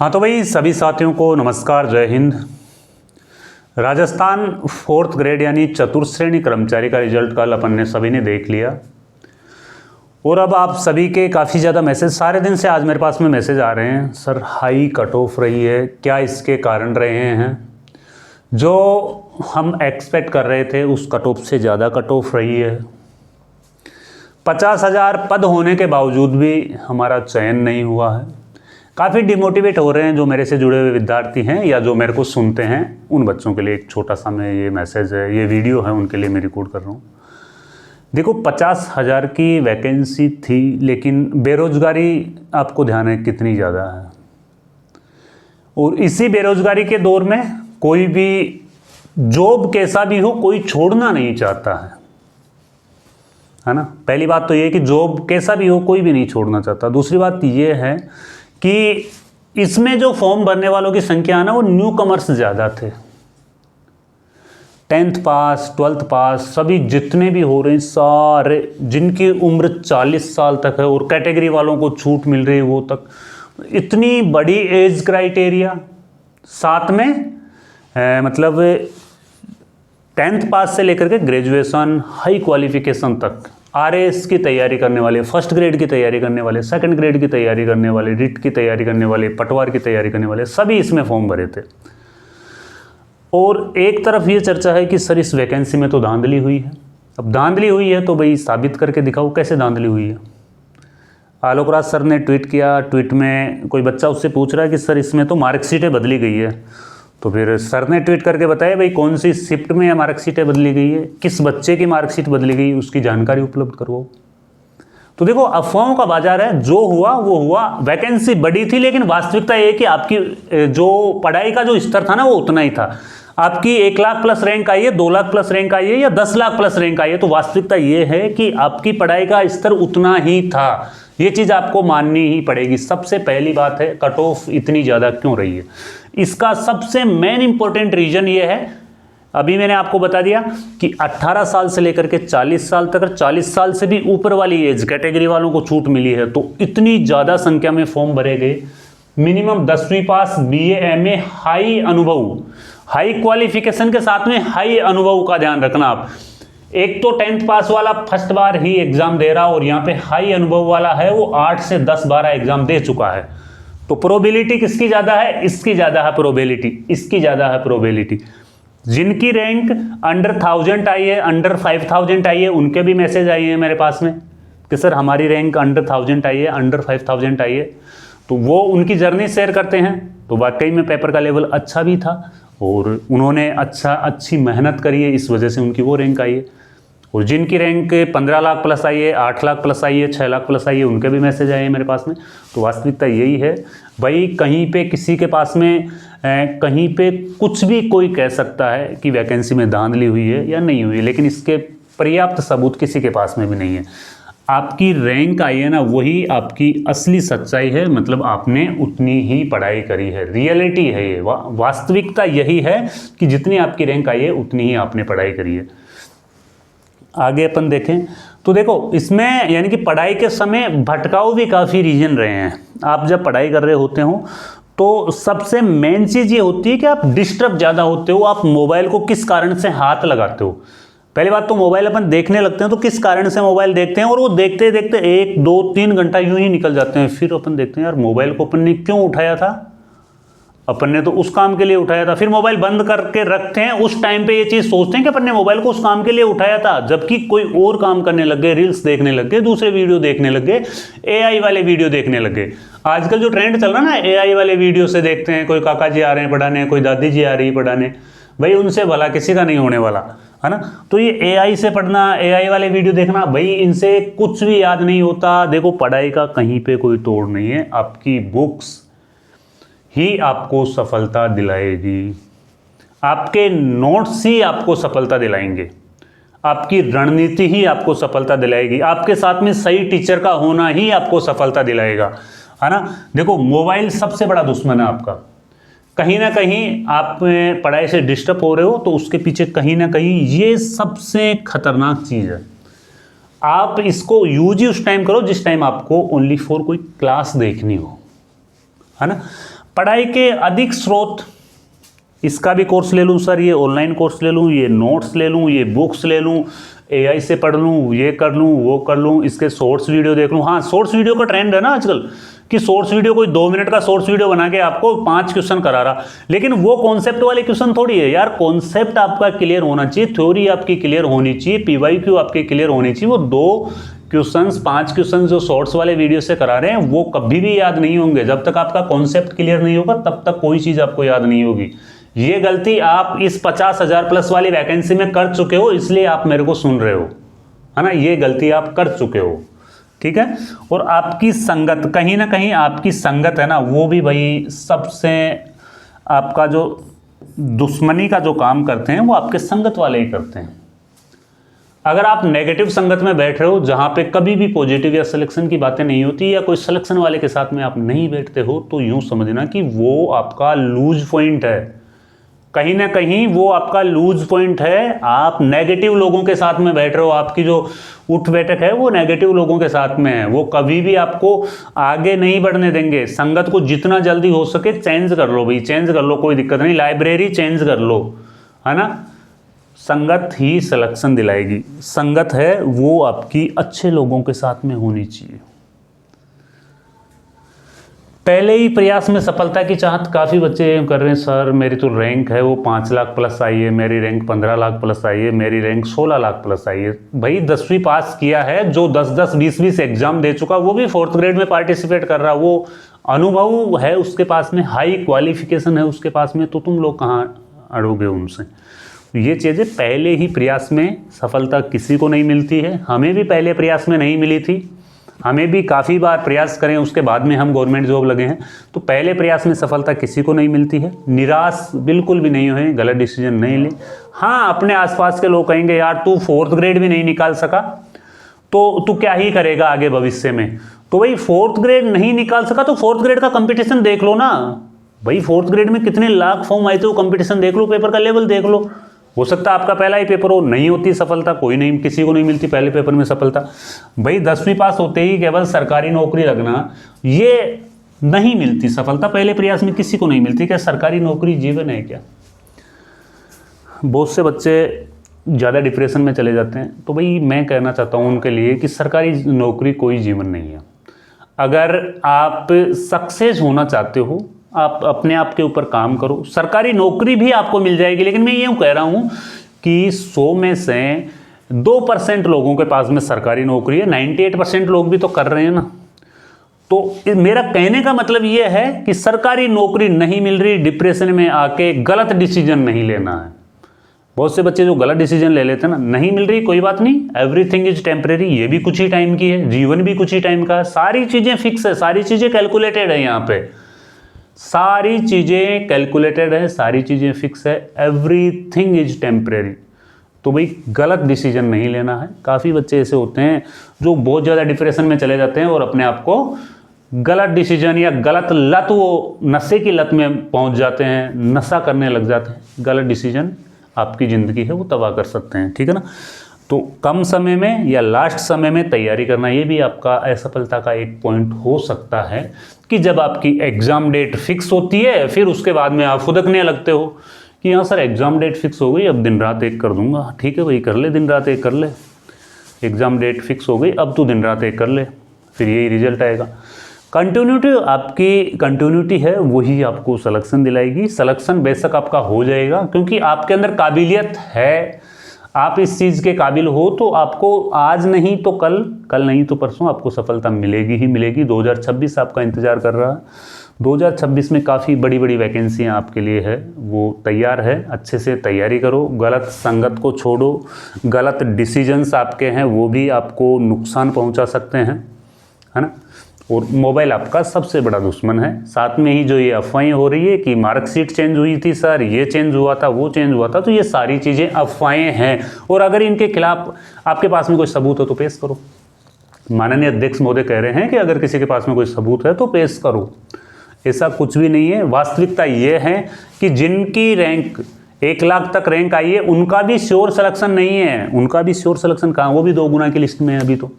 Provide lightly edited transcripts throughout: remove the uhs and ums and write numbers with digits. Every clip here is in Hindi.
हाँ तो भाई सभी साथियों को नमस्कार, जय हिंद। राजस्थान 4th ग्रेड यानी चतुर्थ श्रेणी कर्मचारी का रिजल्ट कल अपन ने सभी ने देख लिया और अब आप सभी के काफ़ी ज़्यादा मैसेज सारे दिन से आज मेरे पास में मैसेज आ रहे हैं, सर हाई कट ऑफ रही है, क्या इसके कारण रहे हैं? जो हम एक्सपेक्ट कर रहे थे उस कट ऑफ से ज़्यादा कट ऑफ रही है। 50,000 पद होने के बावजूद भी हमारा चयन नहीं हुआ है। काफ़ी डिमोटिवेट हो रहे हैं जो मेरे से जुड़े हुए विद्यार्थी हैं या जो मेरे को सुनते हैं, उन बच्चों के लिए एक छोटा सा मैं ये मैसेज है, ये वीडियो है, उनके लिए मैं रिकॉर्ड कर रहा हूँ। देखो 50,000 की वैकेंसी थी, लेकिन बेरोजगारी आपको ध्यान है कितनी ज़्यादा है। और इसी बेरोजगारी के दौर में कोई भी जॉब कैसा भी हो कोई छोड़ना नहीं चाहता है ना। पहली बात तो ये कि जॉब कैसा भी हो कोई भी नहीं छोड़ना चाहता। दूसरी बात ये है कि इसमें जो फॉर्म भरने वालों की संख्या है ना, वो न्यू कमर्स ज़्यादा थे। 10th पास 12th पास सभी जितने भी हो रहे हैं सारे, जिनकी उम्र 40 साल तक है और कैटेगरी वालों को छूट मिल रही है वो तक। इतनी बड़ी एज क्राइटेरिया, साथ में मतलब 10th पास से लेकर के ग्रेजुएशन हाई क्वालिफिकेशन तक, RAS की तैयारी करने वाले, फर्स्ट ग्रेड की तैयारी करने वाले, सेकंड ग्रेड की तैयारी करने वाले, रिट की तैयारी करने वाले, पटवार की तैयारी करने वाले, सभी इसमें फॉर्म भरे थे। और एक तरफ ये चर्चा है कि सर इस वैकेंसी में तो धांधली हुई है। अब धांधली हुई है तो भाई साबित करके दिखाओ कैसे धांधली हुई है। आलोक राज सर ने ट्वीट किया, ट्वीट में कोई बच्चा उससे पूछ रहा है कि सर इसमें तो मार्कशीटें बदली गई है। तो फिर सर ने ट्वीट करके बताया भाई कौन सी शिफ्ट में मार्कशीटें बदली गई है, किस बच्चे की मार्कशीट बदली गई, उसकी जानकारी उपलब्ध करवाओ। तो देखो अफवाहों का बाजार है, जो हुआ वो हुआ। वैकेंसी बड़ी थी, लेकिन वास्तविकता ये है कि आपकी जो पढ़ाई का जो स्तर था ना वो उतना ही था। आपकी 1 लाख प्लस रैंक आई है, 2 लाख प्लस रैंक आई है या 10 लाख प्लस रैंक आई है, तो वास्तविकता ये है कि आपकी पढ़ाई का स्तर उतना ही था। ये चीज़ आपको माननी ही पड़ेगी। सबसे पहली बात है कट ऑफ इतनी ज़्यादा क्यों रही है। इसका सबसे मेन इंपॉर्टेंट रीजन ये है, अभी मैंने आपको बता दिया कि 18 साल से लेकर के 40 साल तक, 40 साल से भी ऊपर वाली एज कैटेगरी वालों को छूट मिली है। तो इतनी ज़्यादा संख्या में फॉर्म भरे गए। मिनिमम 10वीं पास, BA MA, हाई अनुभव, हाई क्वालिफिकेशन के साथ में हाई अनुभव का ध्यान रखना आप। एक तो 10th पास वाला फर्स्ट बार ही एग्जाम दे रहा, और यहाँ पे हाई अनुभव वाला है वो 8 से 10-12 एग्जाम दे चुका है। तो प्रोबेबिलिटी किसकी ज़्यादा है? इसकी ज़्यादा है प्रोबेबिलिटी, इसकी ज़्यादा है प्रोबेबिलिटी। जिनकी रैंक अंडर 1000 आई है, अंडर 5000 आई है, उनके भी मैसेज आए हैं मेरे पास में कि सर हमारी रैंक अंडर 1000 आई है, अंडर 5000 आई है। तो वो उनकी जर्नी शेयर करते हैं। तो वाकई में पेपर का लेवल अच्छा भी था और उन्होंने अच्छी मेहनत करी है, इस वजह से उनकी वो रैंक आई है। और जिनकी रैंक 15 लाख प्लस आई है, 8 लाख प्लस आई है, 6 लाख प्लस आई है, उनके भी मैसेज आए हैं मेरे पास में। तो वास्तविकता यही है भाई, कहीं पे किसी के पास में कहीं पे कुछ भी कोई कह सकता है कि वैकेंसी में धांधली हुई है या नहीं हुई है, लेकिन इसके पर्याप्त सबूत किसी के पास में भी नहीं है। आपकी रैंक आई है ना, वही आपकी असली सच्चाई है। मतलब आपने उतनी ही पढ़ाई करी है, रियलिटी है ये, वास्तविकता यही है कि जितनी आपकी रैंक आई है उतनी ही आपने पढ़ाई करी है। आगे अपन देखें तो देखो इसमें यानी कि पढ़ाई के समय भटकाव भी काफ़ी रीजन रहे हैं। आप जब पढ़ाई कर रहे होते हो तो सबसे मेन चीज़ ये होती है कि आप डिस्टर्ब ज़्यादा होते हो। आप मोबाइल को किस कारण से हाथ लगाते हो? पहली बात तो मोबाइल अपन देखने लगते हैं तो किस कारण से मोबाइल देखते हैं, और वो देखते देखते 1, 2, 3 घंटा यूं ही निकल जाते हैं। फिर अपन देखते हैं यार मोबाइल को अपन ने क्यों उठाया था, अपन ने तो उस काम के लिए उठाया था। फिर मोबाइल बंद करके रखते हैं, उस टाइम पे ये चीज़ सोचते हैं कि अपन ने मोबाइल को उस काम के लिए उठाया था, जबकि कोई और काम करने लग गए, रील्स देखने लग गए, दूसरे वीडियो देखने लग गए, AI वाले वीडियो देखने लग गए। आजकल जो ट्रेंड चल रहा है ना, AI वाले वीडियो से देखते हैं, कोई काका जी आ रहे हैं पढ़ाने, कोई दादी जी आ रही है पढ़ाने, भाई उनसे भला किसी का नहीं होने वाला है ना। तो ये AI से पढ़ना, AI वाले वीडियो देखना, भाई इनसे कुछ भी याद नहीं होता। देखो पढ़ाई का कहीं पे कोई तोड़ नहीं है, आपकी बुक्स ही आपको सफलता दिलाएगी, आपके नोट्स ही आपको सफलता दिलाएंगे, आपकी रणनीति ही आपको सफलता दिलाएगी, आपके साथ में सही टीचर का होना ही आपको सफलता दिलाएगा, है ना। देखो मोबाइल सबसे बड़ा दुश्मन है आपका। कहीं ना कहीं आप पढ़ाई से डिस्टर्ब हो रहे हो तो उसके पीछे कहीं ना कहीं ये सबसे खतरनाक चीज़ है। आप इसको यूज ही उस टाइम करो जिस टाइम आपको ओनली फॉर कोई क्लास देखनी हो, है ना। पढ़ाई के अधिक स्रोत, इसका भी कोर्स ले लूँ सर, ये ऑनलाइन कोर्स ले लूँ, ये नोट्स ले लूँ, ये बुक्स ले लूँ, AI से पढ़ लूँ, ये कर लूँ, वो कर लूँ, इसके शॉर्ट्स वीडियो देख लूँ। हाँ, शॉर्ट्स वीडियो का ट्रेंड है ना आजकल कि शॉर्ट्स वीडियो, कोई 2 मिनट का शॉर्ट्स वीडियो बना के आपको 5 क्वेश्चन करा रहा, लेकिन वो कॉन्सेप्ट वाले क्वेश्चन थोड़ी है यार। कॉन्सेप्ट आपका क्लियर होना चाहिए, थ्योरी आपकी क्लियर होनी चाहिए, PYQ आपकी क्लियर होनी चाहिए। वो 2 क्वेश्चंस 5 क्वेश्चन जो शॉर्ट्स वाले वीडियो से करा रहे हैं वो कभी भी याद नहीं होंगे। जब तक आपका कॉन्सेप्ट क्लियर नहीं होगा तब तक कोई चीज़ आपको याद नहीं होगी। ये गलती आप इस 50,000 प्लस वाली वैकेंसी में कर चुके हो, इसलिए आप मेरे को सुन रहे हो, है ना। ये गलती आप कर चुके हो, ठीक है। और आपकी संगत, कहीं ना कहीं आपकी संगत है ना, वो भी भाई सबसे आपका जो दुश्मनी का जो काम करते हैं वो आपके संगत वाले ही करते हैं। अगर आप नेगेटिव संगत में बैठ रहे हो जहां पे कभी भी पॉजिटिव या सिलेक्शन की बातें नहीं होती, या कोई सिलेक्शन वाले के साथ में आप नहीं बैठते हो, तो यूं समझना कि वो आपका लूज पॉइंट है। कहीं ना कहीं वो आपका लूज पॉइंट है। आप नेगेटिव लोगों के साथ में बैठ रहे हो, आपकी जो उठ बैठक है वो नेगेटिव लोगों के साथ में है, वो कभी भी आपको आगे नहीं बढ़ने देंगे। संगत को जितना जल्दी हो सके चेंज कर लो भाई, चेंज कर लो, कोई दिक्कत नहीं। लाइब्रेरी चेंज कर लो, है ना। संगत ही सिलेक्शन दिलाएगी। संगत है वो आपकी अच्छे लोगों के साथ में होनी चाहिए। पहले ही प्रयास में सफलता की चाहत काफ़ी बच्चे कर रहे हैं, सर मेरी तो रैंक है वो 5 लाख प्लस आई है, मेरी रैंक 15 लाख प्लस आई है, मेरी रैंक 16 लाख प्लस आई है। भाई 10वीं पास किया है, जो 10-10 20-20 एग्जाम दे चुका, वो भी 4th ग्रेड में पार्टिसिपेट कर रहा, वो अनुभव है उसके पास में, हाई क्वालिफिकेशन है उसके पास में, तो तुम लोग कहाँ अड़ोगे उनसे। ये चीज़ें पहले ही प्रयास में सफलता किसी को नहीं मिलती है। हमें भी पहले प्रयास में नहीं मिली थी, हमें भी काफ़ी बार प्रयास करें उसके बाद में हम गवर्नमेंट जॉब लगे हैं, तो पहले प्रयास में सफलता किसी को नहीं मिलती है। निराश बिल्कुल भी नहीं हुए, गलत डिसीजन नहीं ले। हाँ, अपने आसपास के लोग कहेंगे यार तू 4th ग्रेड भी नहीं निकाल सका तो तू क्या ही करेगा आगे भविष्य में। तो भाई 4th ग्रेड नहीं निकाल सका तो 4th ग्रेड का कंपटीशन देख लो ना भाई। 4th ग्रेड में कितने लाख फॉर्म आए थे, वो कंपटीशन देख लो, पेपर का लेवल देख लो। हो सकता है आपका पहला ही पेपर हो, नहीं होती सफलता, कोई नहीं, किसी को नहीं मिलती पहले पेपर में सफलता। भाई 10वीं पास होते ही केवल सरकारी नौकरी लगना, ये नहीं मिलती सफलता, पहले प्रयास में किसी को नहीं मिलती। क्या सरकारी नौकरी जीवन है क्या? बहुत से बच्चे ज़्यादा डिप्रेशन में चले जाते हैं, तो भाई मैं कहना चाहता हूँ उनके लिए कि सरकारी नौकरी कोई जीवन नहीं है। अगर आप सक्सेस होना चाहते हो, आप अपने आप के ऊपर काम करो, सरकारी नौकरी भी आपको मिल जाएगी। लेकिन मैं यूँ कह रहा हूँ कि 100 में से 2% लोगों के पास में सरकारी नौकरी है, 98% लोग भी तो कर रहे हैं ना। तो मेरा कहने का मतलब ये है कि सरकारी नौकरी नहीं मिल रही, डिप्रेशन में आके गलत डिसीजन नहीं लेना है। बहुत से बच्चे जो गलत डिसीजन ले लेते हैं ना, नहीं मिल रही कोई बात नहीं, एवरीथिंग इज टेम्परेरी, ये भी कुछ ही टाइम की है, जीवन भी कुछ ही टाइम का है, सारी चीज़ें फिक्स है, सारी चीज़ें कैलकुलेटेड है, यहाँ पे सारी चीज़ें कैलकुलेटेड है, सारी चीज़ें फिक्स है, एवरीथिंग इज टेम्परेरी। तो भाई गलत डिसीजन नहीं लेना है। काफ़ी बच्चे ऐसे होते हैं जो बहुत ज़्यादा डिप्रेशन में चले जाते हैं और अपने आप को गलत डिसीजन या गलत लत, वो नशे की लत में पहुंच जाते हैं, नशा करने लग जाते हैं। गलत डिसीजन आपकी ज़िंदगी है वो तबाह कर सकते हैं, ठीक है ना। तो कम समय में या लास्ट समय में तैयारी करना, ये भी आपका असफलता का एक पॉइंट हो सकता है कि जब आपकी एग्ज़ाम डेट फिक्स होती है फिर उसके बाद में आप फुदकने लगते हो कि हाँ सर एग्ज़ाम डेट फिक्स हो गई, अब दिन रात एक कर दूंगा। ठीक है भाई, कर ले, दिन रात एक कर ले, एग्ज़ाम डेट फिक्स हो गई, अब तू दिन रात एक कर ले, फिर यही रिजल्ट आएगा। कंटिन्यूटी, आपकी कंटिन्यूटी है वही आपको सिलेक्शन दिलाएगी। सिलेक्शन बेशक आपका हो जाएगा क्योंकि आपके अंदर काबिलियत है, आप इस चीज़ के काबिल हो, तो आपको आज नहीं तो कल, कल नहीं तो परसों आपको सफलता मिलेगी ही मिलेगी। 2026 आपका इंतज़ार कर रहा है। 2026 में काफ़ी बड़ी बड़ी वैकेंसियाँ आपके लिए है, वो तैयार है। अच्छे से तैयारी करो, गलत संगत को छोड़ो, गलत डिसीजंस आपके हैं वो भी आपको नुकसान पहुंचा सकते हैं, है ना। और मोबाइल आपका सबसे बड़ा दुश्मन है। साथ में ही जो ये अफवाहें हो रही है कि मार्कशीट चेंज हुई थी सर, ये चेंज हुआ था, वो चेंज हुआ था, तो ये सारी चीज़ें अफवाहें हैं। और अगर इनके खिलाफ आपके पास में कोई सबूत हो तो पेश करो। माननीय अध्यक्ष महोदय कह रहे हैं कि अगर किसी के पास में कोई सबूत है तो पेश करो। ऐसा कुछ भी नहीं है। वास्तविकता ये है कि जिनकी रैंक 1 लाख तक रैंक आई है उनका भी श्योर सिलेक्शन नहीं है, उनका भी श्योर सिलेक्शन कहाँ, वो भी 2 गुना की लिस्ट में है अभी। तो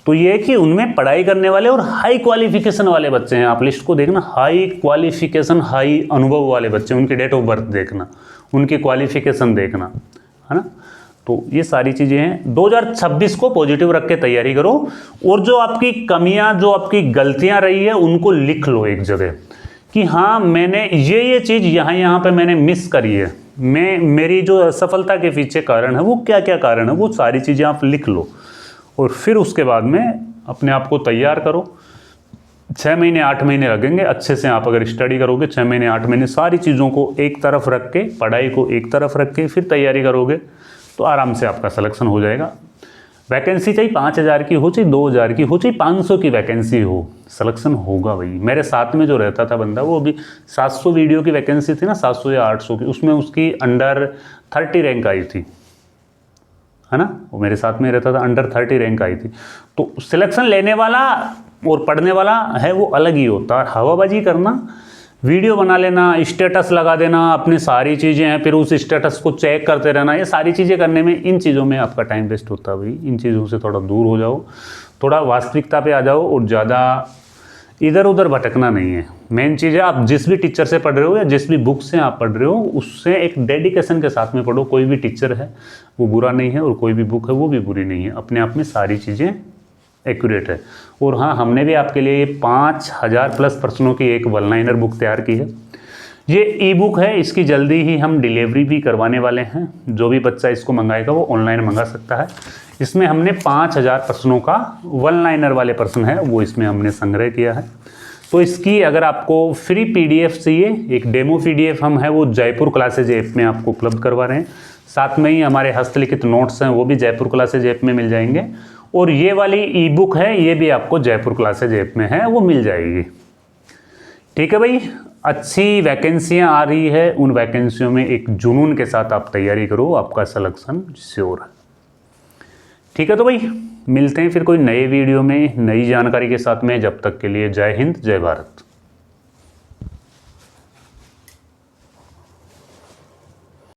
तो ये है कि उनमें पढ़ाई करने वाले और हाई क्वालिफिकेशन वाले बच्चे हैं। आप लिस्ट को देखना, हाई क्वालिफिकेशन, हाई अनुभव वाले बच्चे, उनकी डेट ऑफ बर्थ देखना, उनकी क्वालिफिकेशन देखना, है ना। तो ये सारी चीज़ें हैं। 2026 को पॉजिटिव रख के तैयारी करो, और जो आपकी कमियां, जो आपकी गलतियां रही है, उनको लिख लो एक जगह कि हाँ मैंने ये चीज़ यहाँ पे मैंने मिस करी है, मेरी जो असफलता के पीछे कारण है वो क्या क्या कारण है, वो सारी चीज़ें आप लिख लो, और फिर उसके बाद में अपने आप को तैयार करो। 6 महीने 8 महीने लगेंगे अच्छे से, आप अगर स्टडी करोगे 6 महीने 8 महीने सारी चीज़ों को एक तरफ रख के, पढ़ाई को एक तरफ रख के फिर तैयारी करोगे तो आराम से आपका सिलेक्शन हो जाएगा। वैकेंसी चाहिए 5000 की हो, चाहे 2000 की हो, चाहे 500 की वैकेंसी हो, सिलेक्शन होगा भाई। मेरे साथ में जो रहता था बंदा, वो अभी 700 वीडियो की वैकेंसी थी ना, 700 या 800 की, उसमें उसकी अंडर 30 रैंक आई थी, है ना। वो मेरे साथ में रहता था, अंडर 30 रैंक आई थी। तो सिलेक्शन लेने वाला और पढ़ने वाला है वो अलग ही होता है। हवाबाजी करना, वीडियो बना लेना, स्टेटस लगा देना, अपनी सारी चीज़ें हैं, फिर उस स्टेटस को चेक करते रहना, ये सारी चीज़ें करने में, इन चीज़ों में आपका टाइम वेस्ट होता है भाई। इन चीज़ों से थोड़ा दूर हो जाओ, थोड़ा वास्तविकता पे आ जाओ, और ज़्यादा इधर उधर भटकना नहीं है। मेन चीज़ है, आप जिस भी टीचर से पढ़ रहे हो या जिस भी बुक से आप पढ़ रहे हो, उससे एक डेडिकेशन के साथ में पढ़ो। कोई भी टीचर है वो बुरा नहीं है, और कोई भी बुक है वो भी बुरी नहीं है, अपने आप में सारी चीज़ें एक्यूरेट है। और हाँ, हमने भी आपके लिए 5000 प्लस प्रश्नों की एक वन लाइनर बुक तैयार की है। ये ई बुक है, इसकी जल्दी ही हम डिलीवरी भी करवाने वाले हैं। जो भी बच्चा इसको मंगाएगा वो ऑनलाइन मंगा सकता है। इसमें हमने 5000 प्रश्नों का वन लाइनर वाले प्रश्न है वो इसमें हमने संग्रह किया है। तो इसकी अगर आपको फ्री PDF चाहिए, एक डेमो PDF हम है वो जयपुर क्लासेज ऐप में आपको उपलब्ध करवा रहे हैं। साथ में ही हमारे हस्तलिखित नोट्स हैं वो भी जयपुर क्लासेज ऐप में मिल जाएंगे, और ये वाली ई बुक है ये भी आपको जयपुर क्लासेज ऐप में है वो मिल जाएगी। ठीक है भाई, अच्छी वैकेंसियां आ रही है, उन वैकेंसियों में एक जुनून के साथ आप तैयारी करो, आपका सिलेक्शन श्योर है। ठीक है, तो भाई मिलते हैं फिर कोई नए वीडियो में नई जानकारी के साथ में। जब तक के लिए जय हिंद, जय भारत।